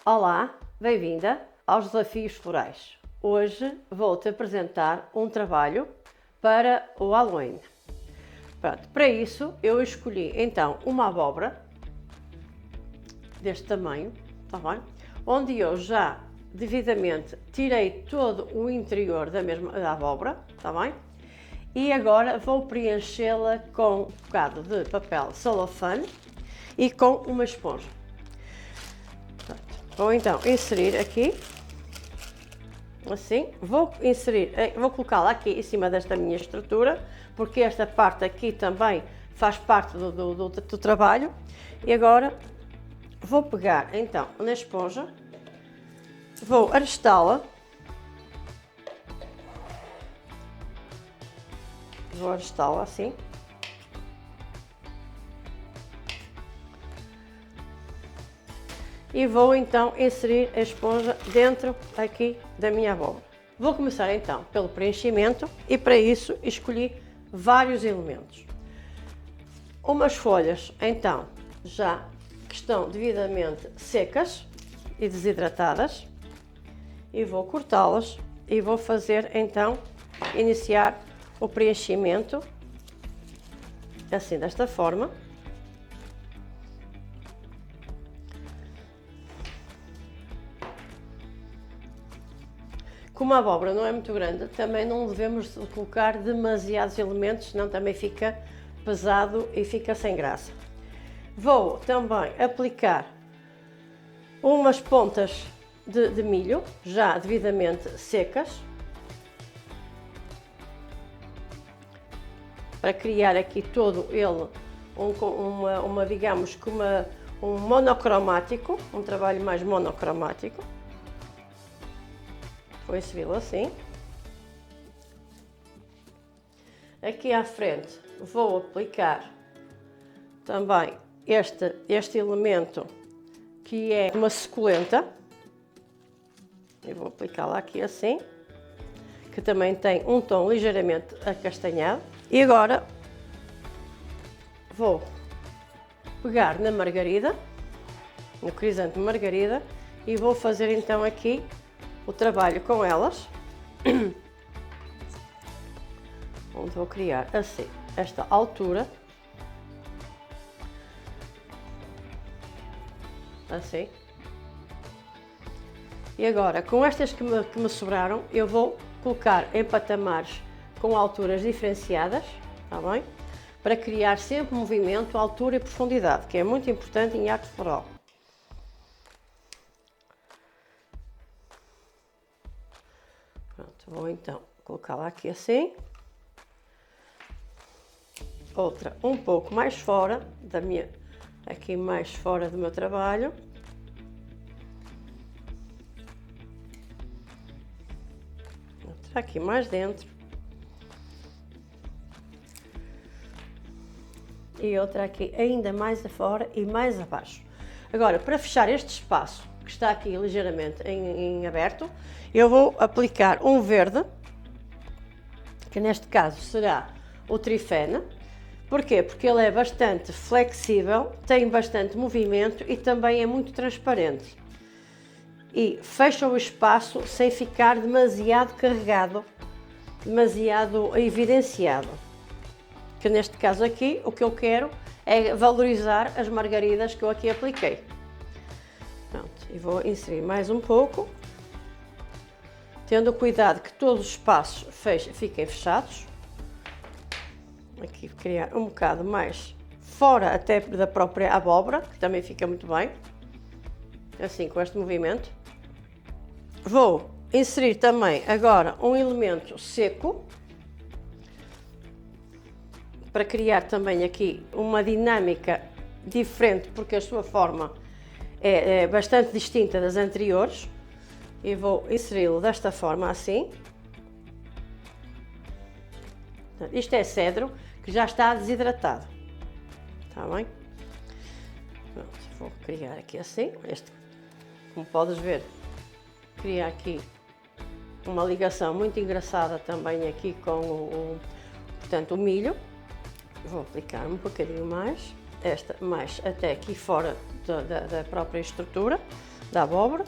Olá, bem-vinda aos Desafios Florais. Hoje vou-te apresentar um trabalho para o Halloween. Pronto, para isso eu escolhi então uma abóbora deste tamanho, tá bem? Onde eu já devidamente tirei todo o interior da abóbora, tá bem? E agora vou preenchê-la com um bocado de papel celofane e com uma esponja. Vou então inserir aqui, assim, vou colocá-la aqui em cima desta minha estrutura, porque esta parte aqui também faz parte do trabalho. E agora vou pegar então na esponja, vou arrastá-la, assim. E vou então inserir a esponja dentro aqui da minha abóbora. Vou começar então pelo preenchimento e para isso escolhi vários elementos. Umas folhas então já que estão devidamente secas e desidratadas e vou cortá-las e vou fazer então iniciar o preenchimento assim desta forma. Como a abóbora não é muito grande, também não devemos colocar demasiados elementos, senão também fica pesado e fica sem graça. Vou também aplicar umas pontas de milho, já devidamente secas, para criar aqui todo ele digamos que um monocromático, um trabalho mais monocromático. Vou inseri-lo assim. Aqui à frente vou aplicar também este elemento que é uma suculenta. Eu vou aplicá-la aqui assim, que também tem um tom ligeiramente acastanhado. E agora vou pegar na margarida, no crisântemo margarida, e vou fazer então aqui o trabalho com elas, onde vou criar assim esta altura, assim. E agora com estas que me sobraram eu vou colocar em patamares com alturas diferenciadas, tá bem? Para criar sempre movimento, altura e profundidade, que é muito importante em arte floral. Pronto, vou então colocá-la aqui assim. Outra um pouco mais fora aqui mais fora do meu trabalho. Outra aqui mais dentro. E outra aqui ainda mais afora e mais abaixo. Agora, para fechar este espaço que está aqui ligeiramente em aberto, eu vou aplicar um verde, que neste caso será o trifene. Porquê? Porque ele é bastante flexível, tem bastante movimento e também é muito transparente. E fecha o espaço sem ficar demasiado carregado, demasiado evidenciado. Que neste caso aqui, o que eu quero é valorizar as margaridas que eu aqui apliquei. Pronto, e vou inserir mais um pouco, tendo cuidado que todos os espaços fiquem fechados. Aqui criar um bocado mais fora até da própria abóbora, que também fica muito bem, assim com este movimento. Vou inserir também agora um elemento seco, para criar também aqui uma dinâmica diferente, porque a sua forma é bastante distinta das anteriores. E vou inseri-lo desta forma assim. Isto é cedro que já está desidratado, está bem? Pronto, vou criar aqui assim, como podes ver, cria aqui uma ligação muito engraçada também aqui com portanto, o milho. Vou aplicar um bocadinho mais, mais até aqui fora da própria estrutura, da abóbora.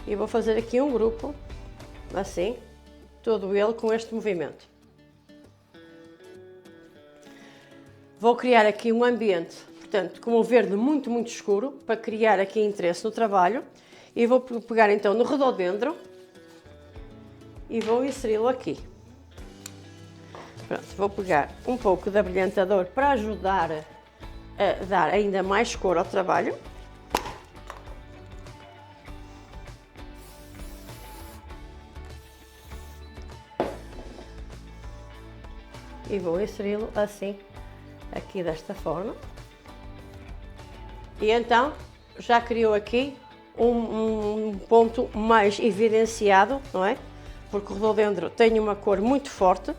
E vou fazer aqui um grupo, assim, todo ele com este movimento. Vou criar aqui um ambiente, portanto, com um verde muito escuro, para criar aqui interesse no trabalho. E vou pegar então no rododendro e vou inseri-lo aqui. Pronto, vou pegar um pouco de abrilhantador para ajudar a dar ainda mais cor ao trabalho. E vou inseri-lo assim, aqui desta forma. E então, já criou aqui um ponto mais evidenciado, não é? Porque o rododendro tem uma cor muito forte,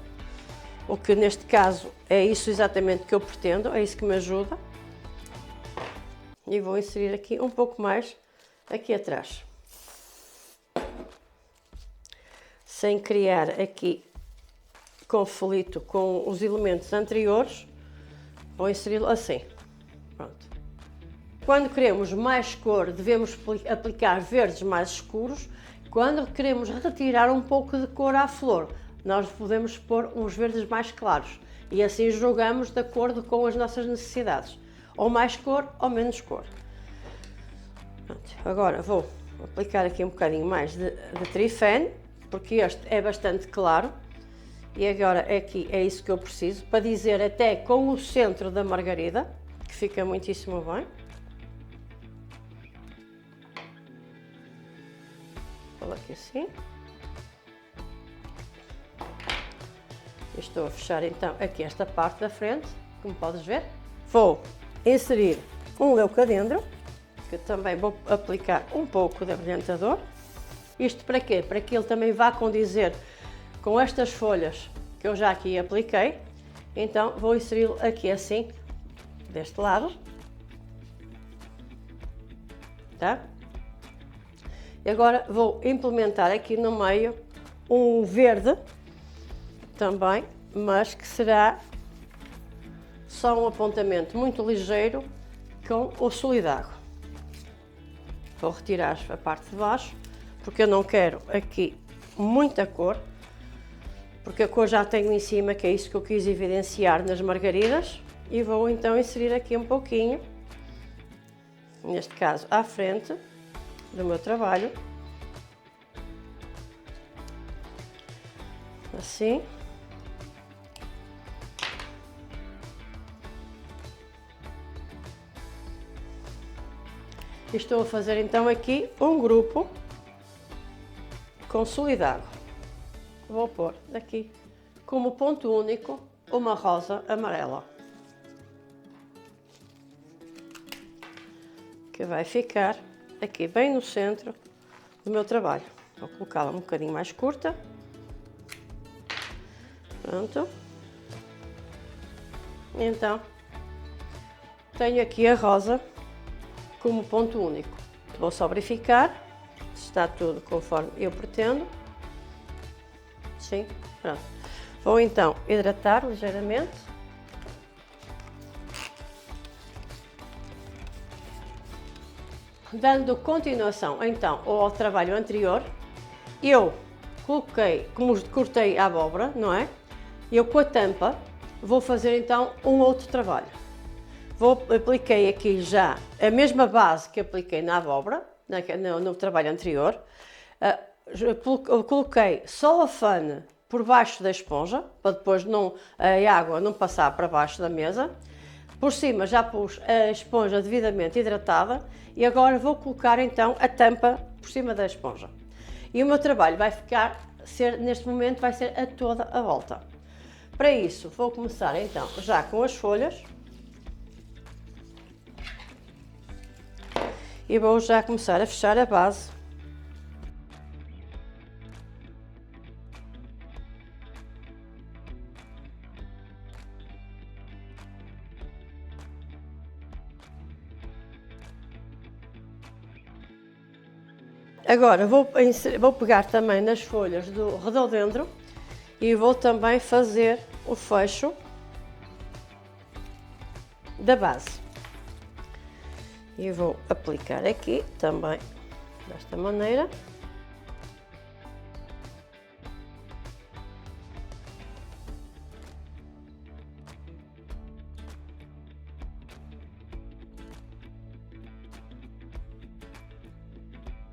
o que neste caso é isso exatamente que eu pretendo, é isso que me ajuda. E vou inserir aqui um pouco mais aqui atrás. Sem criar aqui conflito com os elementos anteriores, vou inseri-lo assim. Pronto. Quando queremos mais cor, devemos aplicar verdes mais escuros. Quando queremos retirar um pouco de cor à flor, nós podemos pôr uns verdes mais claros. E assim jogamos de acordo com as nossas necessidades. Ou mais cor ou menos cor. Pronto. Agora vou aplicar aqui um bocadinho mais de trifene, porque este é bastante claro. E agora aqui é isso que eu preciso, para dizer até com o centro da margarida, que fica muitíssimo bem. Vou aqui assim. Estou a fechar então aqui esta parte da frente, como podes ver. Vou inserir um leucadendro, que também vou aplicar um pouco de abrilhantador. Isto para quê? Para que ele também vá condizer com estas folhas que eu já aqui apliquei. Então vou inseri-lo aqui assim, deste lado. Tá? E agora vou implementar aqui no meio um verde também, mas que será só um apontamento muito ligeiro com o solidário. Vou retirar a parte de baixo, porque eu não quero aqui muita cor, porque a cor já tenho em cima, que é isso que eu quis evidenciar nas margaridas. E vou então inserir aqui um pouquinho, neste caso à frente do meu trabalho, assim. E estou a fazer então aqui um grupo consolidado. Vou pôr aqui como ponto único uma rosa amarela, que vai ficar aqui bem no centro do meu trabalho. Vou colocá-la um bocadinho mais curta. Pronto. Então, tenho aqui a rosa como ponto único. Vou só verificar se está tudo conforme eu pretendo. Sim, pronto. Vou então hidratar ligeiramente. Dando continuação então ao trabalho anterior, eu coloquei, como cortei a abóbora, não é? Eu com a tampa vou fazer então um outro trabalho. Apliquei aqui já a mesma base que apliquei na abóbora, no trabalho anterior. Eu coloquei celofane por baixo da esponja, para depois a água não passar para baixo da mesa. Por cima já pus a esponja devidamente hidratada e agora vou colocar então a tampa por cima da esponja. E o meu trabalho vai neste momento vai ser a toda a volta. Para isso vou começar então já com as folhas. E vou já começar a fechar a base. Agora vou pegar também nas folhas do rododendro e vou também fazer o fecho da base. E vou aplicar aqui também, desta maneira.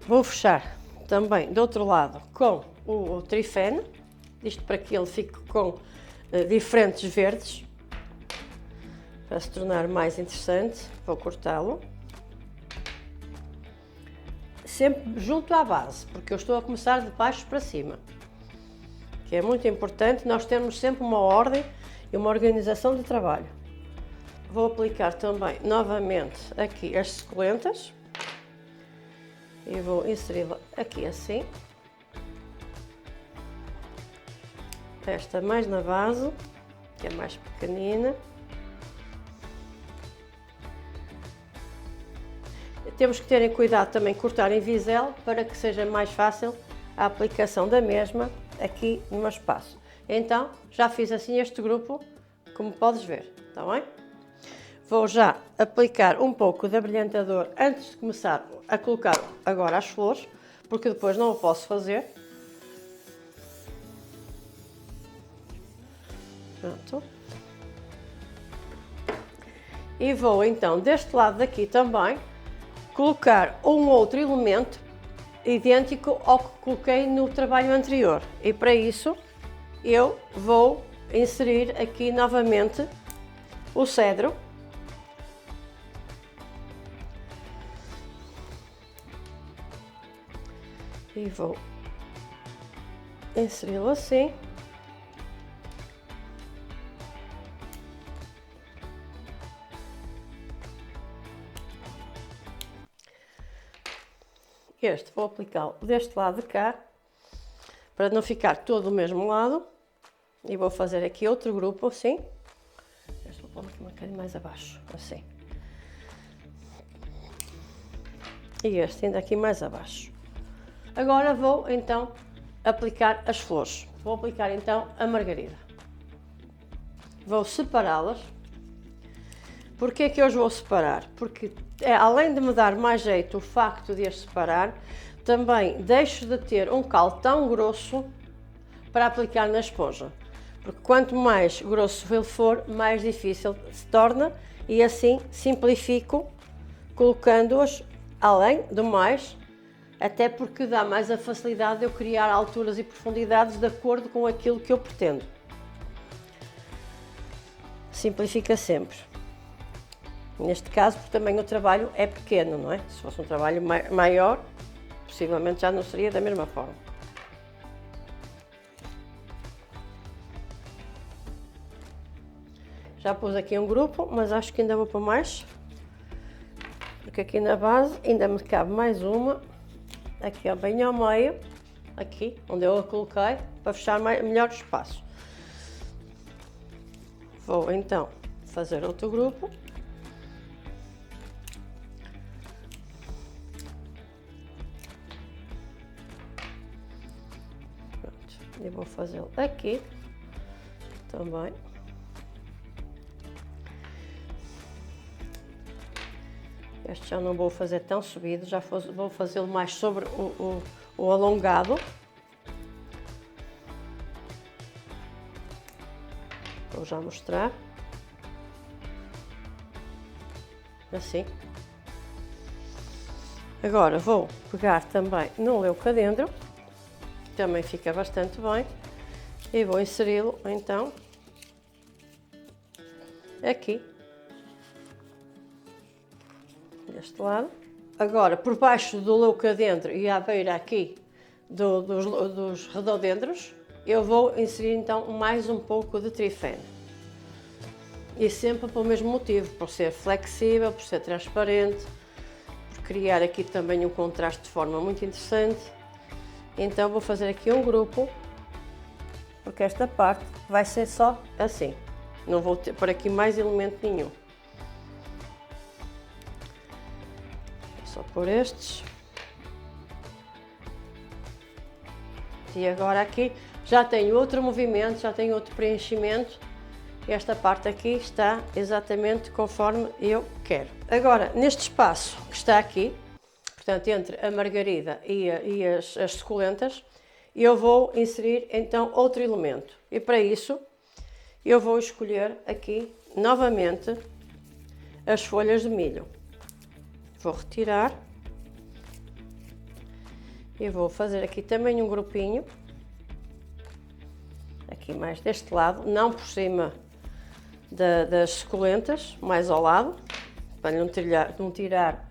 Vou fechar também do outro lado com o trifene, isto para que ele fique com diferentes verdes, para se tornar mais interessante. Vou cortá-lo. Sempre junto à base, porque eu estou a começar de baixo para cima. Que é muito importante nós termos sempre uma ordem e uma organização de trabalho. Vou aplicar também novamente aqui as suculentas. E vou inseri-la aqui assim. Esta mais na base, que é mais pequenina. Temos que ter cuidado também cortar em visel para que seja mais fácil a aplicação da mesma aqui no meu espaço. Então, já fiz assim este grupo, como podes ver, está bem? Vou já aplicar um pouco de abrilhantador antes de começar a colocar agora as flores, porque depois não o posso fazer. Pronto. E vou então deste lado daqui também colocar um outro elemento idêntico ao que coloquei no trabalho anterior. E para isso eu vou inserir aqui novamente o cedro. E vou inseri-lo assim. Este vou aplicá-lo deste lado de cá, para não ficar todo do mesmo lado. E vou fazer aqui outro grupo assim. Este vou pôr aqui um bocadinho mais abaixo, assim. E este ainda aqui mais abaixo. Agora vou então aplicar as flores. Vou aplicar então a margarida. Vou separá-las. Porquê é que eu os vou separar? Porque além de me dar mais jeito o facto de as separar, também deixo de ter um cal tão grosso para aplicar na esponja. Porque quanto mais grosso ele for, mais difícil se torna, e assim simplifico colocando-as além do mais, até porque dá mais a facilidade de eu criar alturas e profundidades de acordo com aquilo que eu pretendo. Simplifica sempre. Neste caso, porque também o trabalho é pequeno, não é? Se fosse um trabalho maior, possivelmente já não seria da mesma forma. Já pus aqui um grupo, mas acho que ainda vou pôr mais. Porque aqui na base ainda me cabe mais uma. Aqui bem ao meio, aqui, onde eu a coloquei, para fechar melhor o espaço. Vou então fazer outro grupo. Pronto, e vou fazê-lo aqui também. Este já não vou fazer tão subido, já vou fazê-lo mais sobre o alongado. Vou já mostrar. Assim. Agora vou pegar também no leucadendro, que também fica bastante bem, e vou inseri-lo então aqui. Deste lado. Agora, por baixo do leucadendro e à beira aqui dos rododendros, eu vou inserir então mais um pouco de trifene. E sempre pelo mesmo motivo, por ser flexível, por ser transparente, por criar aqui também um contraste de forma muito interessante. Então vou fazer aqui um grupo, porque esta parte vai ser só assim. Não vou ter por aqui mais elemento nenhum. Só por estes. E agora aqui já tenho outro movimento, já tenho outro preenchimento, esta parte aqui está exatamente conforme eu quero. Agora, neste espaço que está aqui, portanto, entre a margarida e as suculentas, eu vou inserir então outro elemento. E para isso, eu vou escolher aqui novamente as folhas de milho. Vou retirar e vou fazer aqui também um grupinho, aqui mais deste lado, não por cima das suculentas, mais ao lado, para não tirar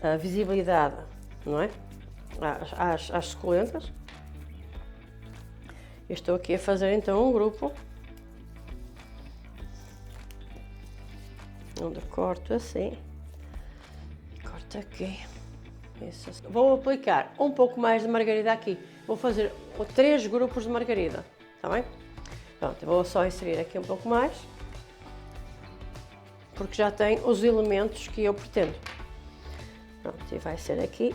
a visibilidade, não é? Às suculentas. Eu estou aqui a fazer então um grupo, onde corto assim, corto aqui. Isso. Vou aplicar um pouco mais de margarida aqui. Vou fazer 3 grupos de margarida, está bem? Pronto, vou só inserir aqui um pouco mais, porque já tem os elementos que eu pretendo. Pronto, e vai ser aqui.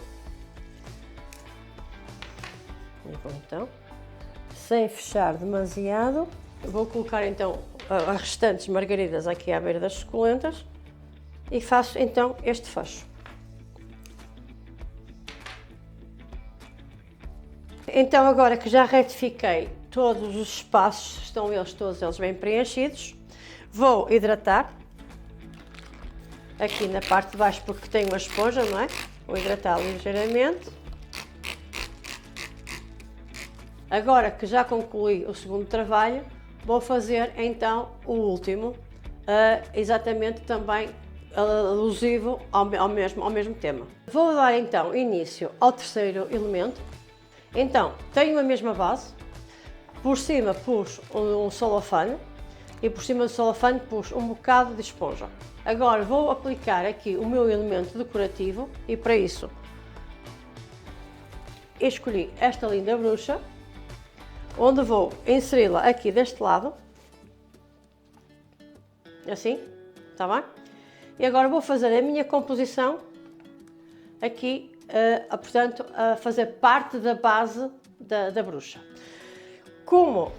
E vou então, sem fechar demasiado, vou colocar então as restantes margaridas aqui à beira das suculentas e faço então este fecho. Então, agora que já retifiquei todos os espaços, estão todos eles bem preenchidos, vou hidratar aqui na parte de baixo, porque tem uma esponja, não é? Vou hidratar ligeiramente. Agora que já concluí o segundo trabalho, vou fazer então o último, exatamente também alusivo ao mesmo tema. Vou dar então início ao terceiro elemento. Então, tenho a mesma base, por cima pus um celofane e por cima do celofane pus um bocado de esponja. Agora vou aplicar aqui o meu elemento decorativo e para isso escolhi esta linda bruxa, onde vou inseri-la aqui deste lado, assim, está bem? E agora vou fazer a minha composição aqui, portanto, a fazer parte da base da bruxa. Como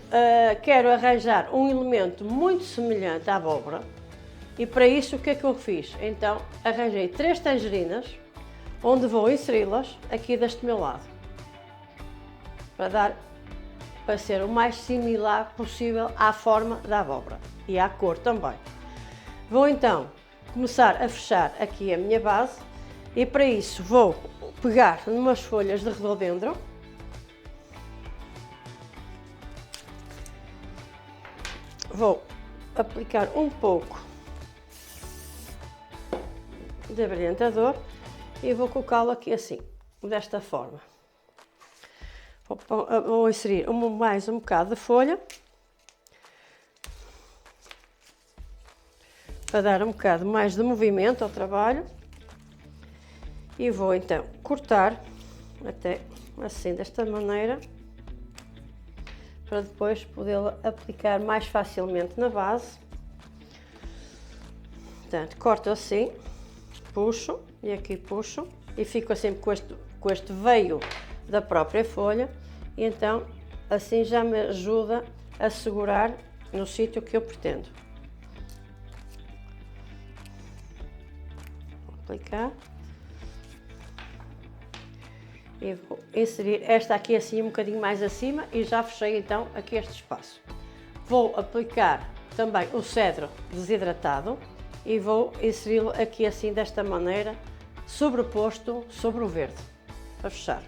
quero arranjar um elemento muito semelhante à abóbora, e para isso o que é que eu fiz? Então, arranjei 3 tangerinas, onde vou inseri-las aqui deste meu lado, para ser o mais similar possível à forma da abóbora e à cor também. Vou então começar a fechar aqui a minha base e para isso vou pegar umas folhas de rododendro, vou aplicar um pouco de abrilhantador e vou colocá-lo aqui assim, desta forma. Vou inserir mais um bocado de folha para dar um bocado mais de movimento ao trabalho e vou então cortar até assim desta maneira para depois podê-la aplicar mais facilmente na base. Portanto, corto assim, puxo e aqui puxo e fico assim com este veio da própria folha e então assim já me ajuda a segurar no sítio que eu pretendo. Vou aplicar e vou inserir esta aqui assim um bocadinho mais acima e já fechei então aqui este espaço. Vou aplicar também o cedro desidratado e vou inseri-lo aqui assim desta maneira, sobreposto sobre o verde, para fechar.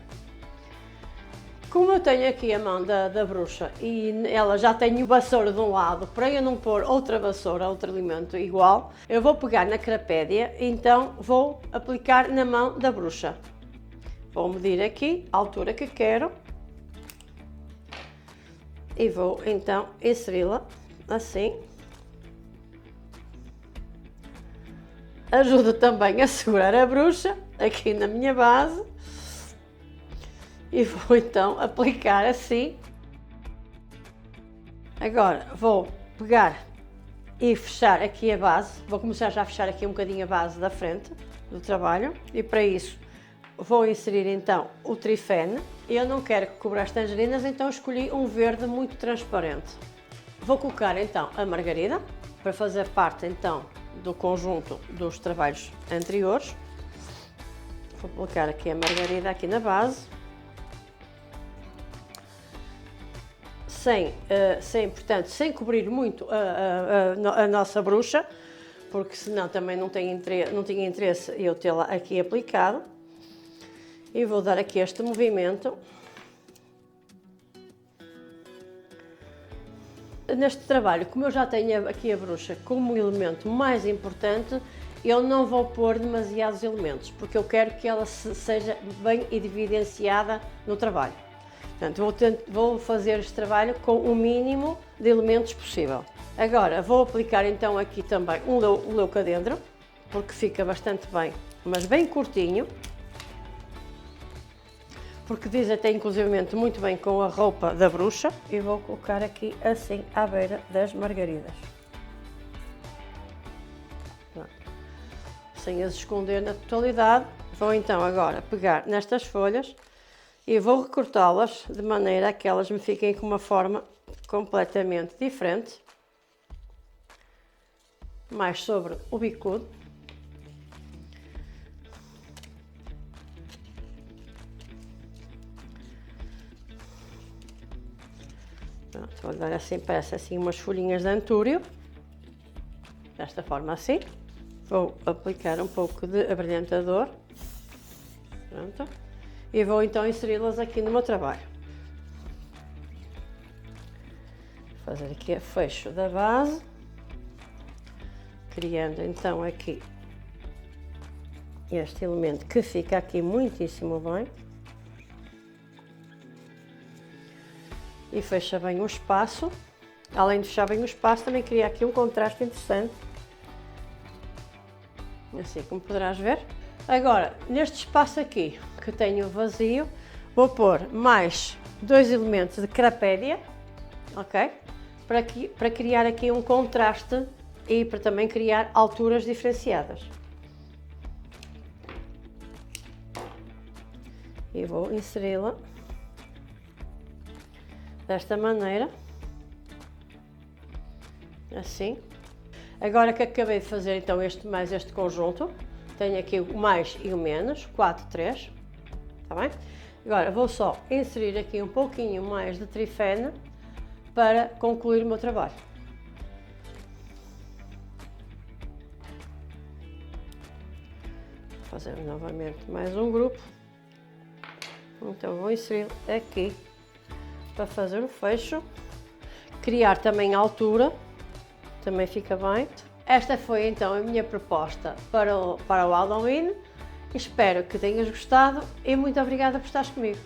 Como eu tenho aqui a mão da bruxa e ela já tem o vassoura de um lado, para eu não pôr outra vassoura, outro elemento igual, eu vou pegar na crapédia e então vou aplicar na mão da bruxa. Vou medir aqui a altura que quero e vou então inseri-la assim. Ajuda também a segurar a bruxa aqui na minha base e vou então aplicar assim. Agora vou pegar e fechar aqui a base, vou começar já a fechar aqui um bocadinho a base da frente do trabalho e para isso vou inserir então o trifene. Eu não quero que cubra as tangerinas, então escolhi um verde muito transparente. Vou colocar então a margarida, para fazer parte então do conjunto dos trabalhos anteriores. Vou colocar aqui a margarida aqui na base, portanto, sem cobrir muito a nossa bruxa, porque senão também não tinha interesse eu tê-la aqui aplicado. E vou dar aqui este movimento. Neste trabalho, como eu já tenho aqui a bruxa como elemento mais importante, eu não vou pôr demasiados elementos, porque eu quero que ela seja bem evidenciada no trabalho. Portanto, vou fazer este trabalho com o mínimo de elementos possível. Agora, vou aplicar então aqui também um leucadendro, porque fica bastante bem, mas bem curtinho. Porque diz até inclusivamente muito bem com a roupa da bruxa. E vou colocar aqui assim à beira das margaridas. Sem as esconder na totalidade. Vou então agora pegar nestas folhas e vou recortá-las de maneira a que elas me fiquem com uma forma completamente diferente. Mais sobre o bicudo. Vou dar assim, parece assim umas folhinhas de antúrio, desta forma assim. Vou aplicar um pouco de abrilhantador, pronto, e vou então inseri-las aqui no meu trabalho. Vou fazer aqui o fecho da base, criando então aqui este elemento que fica aqui muitíssimo bem. E fecha bem o espaço. Além de fechar bem o espaço, também cria aqui um contraste interessante. Assim como poderás ver. Agora, neste espaço aqui, que tenho vazio, vou pôr mais 2 elementos de crapédia, ok? Para criar aqui um contraste e para também criar alturas diferenciadas. E vou inseri-la desta maneira, assim. Agora que acabei de fazer então mais este conjunto, tenho aqui o mais e o menos, 4, 3, está bem? Agora vou só inserir aqui um pouquinho mais de trifena para concluir o meu trabalho. Vou fazer novamente mais um grupo, então vou inserir aqui para fazer o fecho, criar também a altura, também fica bem. Esta foi então a minha proposta para o Halloween, espero que tenhas gostado e muito obrigada por estares comigo.